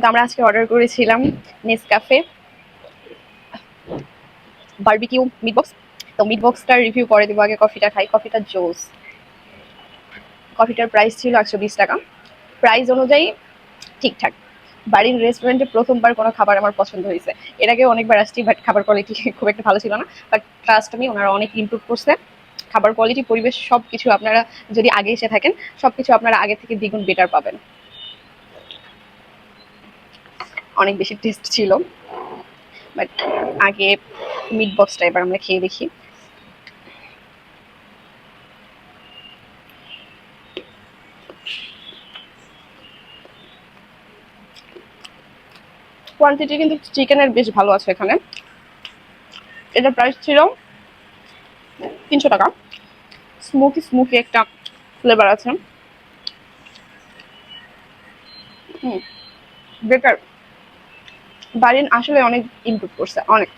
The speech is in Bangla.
তো আমরা আজকে অর্ডার করেছিলাম নেসক্যাফে বারবিকিউ মিট বক্স। তো মিট বক্সটার রিভিউ পরে দেবো, আগে কফিটা খাই। কফিটা জোস। কফিটার প্রাইস ছিল 120 টাকা। প্রাইস অনুযায়ী ঠিকঠাক। বাড়ির রেস্টুরেন্টে প্রথমবার কোনো খাবার আমার পছন্দ হয়েছে। এর আগে অনেকবার আসছি, বাট খাবার কোয়ালিটি খুব একটা ভালো ছিল না। বাট ট্রাস্ট মি, ওনারা অনেক ইমপ্রুভ করছে। খাবার কোয়ালিটি, পরিবেশ, সব কিছু আপনারা যদি আগে এসে থাকেন, সব কিছু আপনারা আগে থেকে দ্বিগুণ বেটার পাবেন। অনেক বেশি টেস্ট ছিল। বাট আগে মিট বক্সটা এবার আমরা খেয়ে দেখি। কোয়ান্টিটি কিন্তু চিকেনের বেশ ভালো আছে এখানে। এটা প্রাইস ছিল 300 টাকা। স্মোকি স্মোকি একটা ফ্লেভার আছে। বেটার। বাড়ির আসলে অনেক ইমপ্রুভ করছে, অনেক।